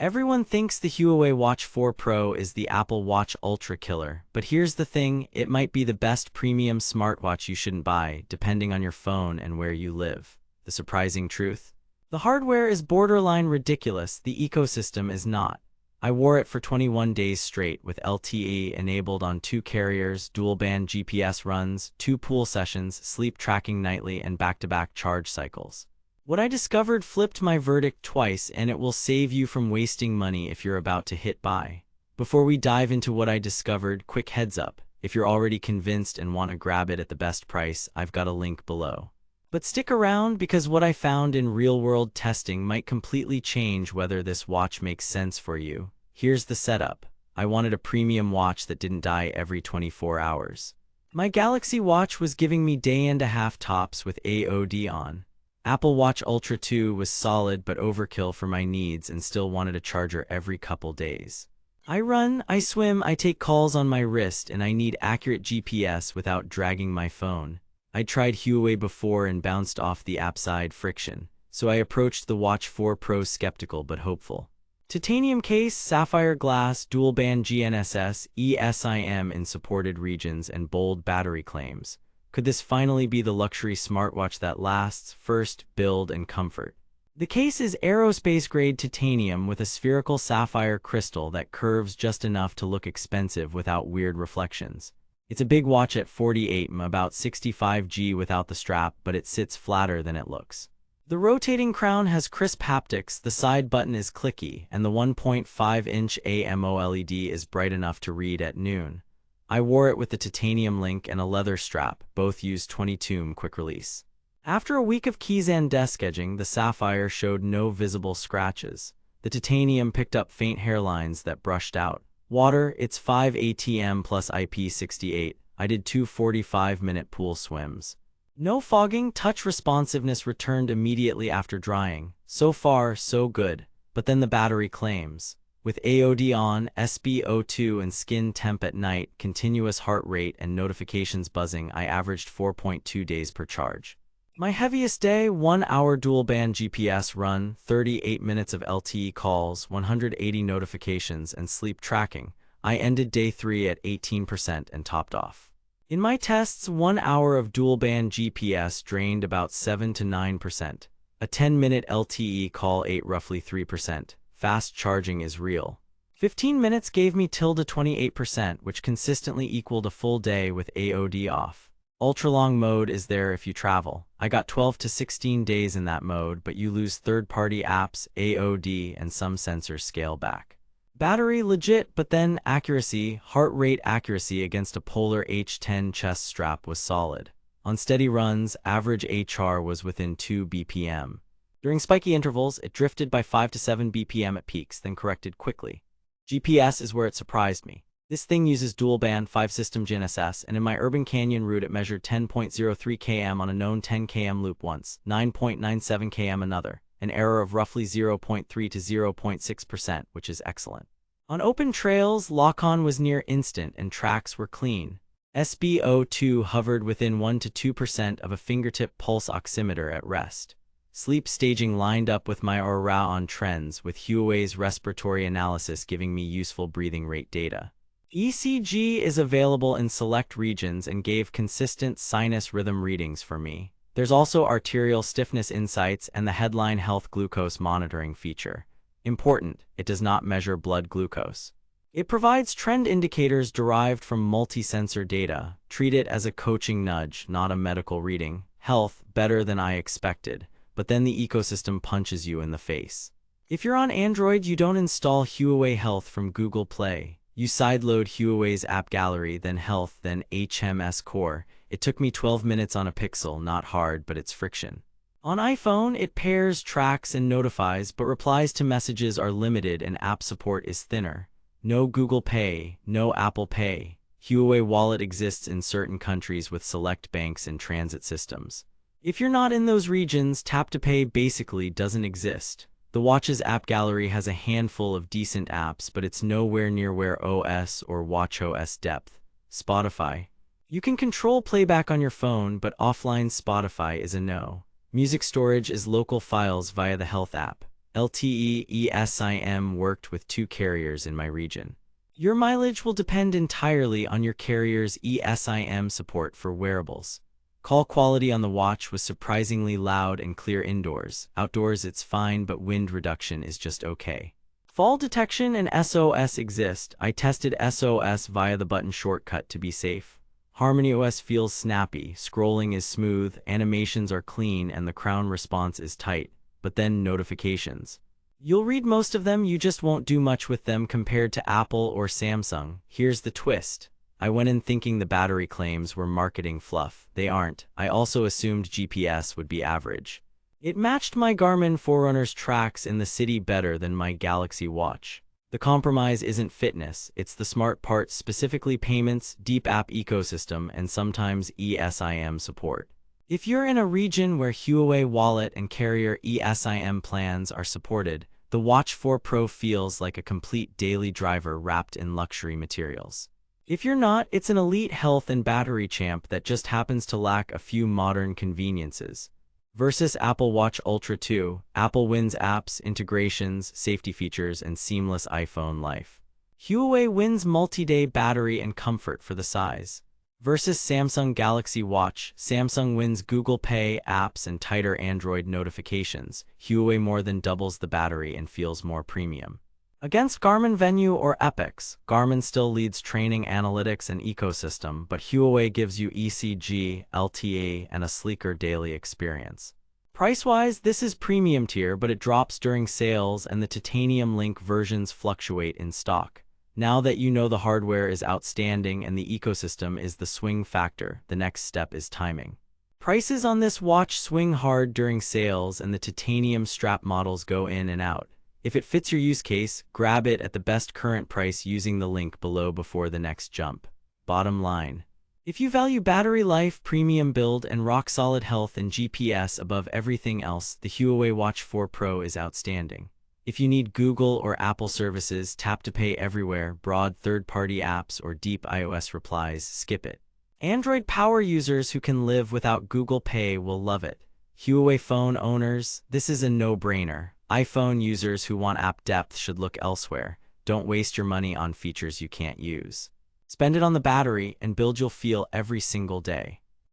Everyone thinks the Huawei Watch 4 Pro is the Apple Watch Ultra killer, but here's the thing, it might be the best premium smartwatch you shouldn't buy, depending on your phone and where you live. The surprising truth? The hardware is borderline ridiculous, the ecosystem is not. I wore it for 21 days straight with LTE enabled on 2 carriers, dual-band GPS runs, 2 pool sessions, sleep tracking nightly, and back-to-back charge cycles. What I discovered flipped my verdict twice, and it will save you from wasting money if you're about to hit buy. Before we dive into what I discovered, quick heads up. If you're already convinced and want to grab it at the best price, I've got a link below. But stick around because what I found in real-world testing might completely change whether this watch makes sense for you. Here's the setup. I wanted a premium watch that didn't die every 24 hours. My Galaxy Watch was giving me day and a half tops with AOD on. Apple Watch Ultra 2 was solid but overkill for my needs and still wanted a charger every couple days. I run, I swim, I take calls on my wrist, and I need accurate GPS without dragging my phone. I tried Huawei before and bounced off the app-side friction, so I approached the Watch 4 Pro skeptical but hopeful. Titanium case, sapphire glass, dual-band GNSS, eSIM in supported regions, and bold battery claims. Could this finally be the luxury smartwatch that lasts, first, build, and comfort? The case is aerospace-grade titanium with a spherical sapphire crystal that curves just enough to look expensive without weird reflections. It's a big watch at 48 about 65G without the strap, but it sits flatter than it looks. The rotating crown has crisp haptics, the side button is clicky, and the 1.5-inch AMOLED is bright enough to read at noon. I wore it with the titanium link and a leather strap, both use 22mm quick release. After a week of keys and desk edging, the sapphire showed no visible scratches. The titanium picked up faint hairlines that brushed out. Water, it's 5 ATM plus IP68. I did 2 45-minute pool swims. No fogging, touch responsiveness returned immediately after drying. So far, so good. But then the battery claims. With AOD on, SpO2 and skin temp at night, continuous heart rate and notifications buzzing, I averaged 4.2 days per charge. My heaviest day, 1-hour dual-band GPS run, 38 minutes of LTE calls, 180 notifications, and sleep tracking. I ended day 3 at 18% and topped off. In my tests, 1 hour of dual-band GPS drained about 7 to 9%. A 10-minute LTE call ate roughly 3%. Fast charging is real. 15 minutes gave me till to 28%, which consistently equaled a full day with AOD off. Ultra-long mode is there if you travel. I got 12 to 16 days in that mode, but you lose third-party apps, AOD, and some sensors scale back. Battery legit, but then accuracy, heart rate accuracy against a Polar H10 chest strap was solid. On steady runs, average HR was within 2 BPM. During spiky intervals, it drifted by 5 to 7 BPM at peaks, then corrected quickly. GPS is where it surprised me. This thing uses dual-band 5-system GNSS, and in my urban canyon route it measured 10.03 km on a known 10 km loop once, 9.97 km another, an error of roughly 0.3 to 0.6%, which is excellent. On open trails, lock-on was near instant and tracks were clean. SpO2 hovered within 1 to 2% of a fingertip pulse oximeter at rest. Sleep staging lined up with my Aura on trends, with Huawei's respiratory analysis giving me useful breathing rate data. ECG is available in select regions and gave consistent sinus rhythm readings for me. There's also arterial stiffness insights and the headline health glucose monitoring feature. Important, it does not measure blood glucose. It provides trend indicators derived from multi-sensor data. Treat it as a coaching nudge, not a medical reading. Health, better than I expected. But then the ecosystem punches you in the face. If you're on Android, you don't install Huawei Health from Google Play. You sideload Huawei's app gallery, then Health, then HMS Core. It took me 12 minutes on a Pixel, not hard, but it's friction. On iPhone, it pairs, tracks, and notifies, but replies to messages are limited and app support is thinner. No Google Pay, no Apple Pay. Huawei Wallet exists in certain countries with select banks and transit systems. If you're not in those regions, Tap to Pay basically doesn't exist. The watch's app gallery has a handful of decent apps, but it's nowhere near Wear OS or watchOS depth. Spotify. You can control playback on your phone, but offline Spotify is a no. Music storage is local files via the Health app. LTE eSIM worked with 2 carriers in my region. Your mileage will depend entirely on your carrier's eSIM support for wearables. Call quality on the watch was surprisingly loud and clear indoors. Outdoors it's fine, but wind reduction is just okay. Fall detection and SOS exist. I tested SOS via the button shortcut to be safe. HarmonyOS feels snappy, scrolling is smooth, animations are clean, and the crown response is tight. But then notifications. You'll read most of them, you just won't do much with them compared to Apple or Samsung. Here's the twist. I went in thinking the battery claims were marketing fluff. They aren't. I also assumed GPS would be average. It matched my Garmin Forerunner's tracks in the city better than my Galaxy Watch. The compromise isn't fitness, it's the smart part, specifically payments, deep app ecosystem, and sometimes eSIM support. If you're in a region where Huawei Wallet and carrier eSIM plans are supported, the Watch 4 Pro feels like a complete daily driver wrapped in luxury materials. If you're not, it's an elite health and battery champ that just happens to lack a few modern conveniences. Versus Apple Watch Ultra 2, Apple wins apps, integrations, safety features, and seamless iPhone life. Huawei wins multi-day battery and comfort for the size. Versus Samsung Galaxy Watch, Samsung wins Google Pay, apps, and tighter Android notifications. Huawei more than doubles the battery and feels more premium. Against Garmin Venue or Epix, Garmin still leads training, analytics, and ecosystem, but Huawei gives you ECG, LTE, and a sleeker daily experience. Price-wise, this is premium tier, but it drops during sales and the Titanium Link versions fluctuate in stock. Now that you know the hardware is outstanding and the ecosystem is the swing factor, the next step is timing. Prices on this watch swing hard during sales and the titanium strap models go in and out. If it fits your use case, grab it at the best current price using the link below before the next jump. Bottom line. If you value battery life, premium build, and rock-solid health and GPS above everything else, the Huawei Watch 4 Pro is outstanding. If you need Google or Apple services, tap to pay everywhere, broad third-party apps, or deep iOS replies, skip it. Android power users who can live without Google Pay will love it. Huawei phone owners, this is a no-brainer. iPhone users who want app depth should look elsewhere. Don't waste your money on features you can't use. Spend it on the battery and build you'll feel every single day.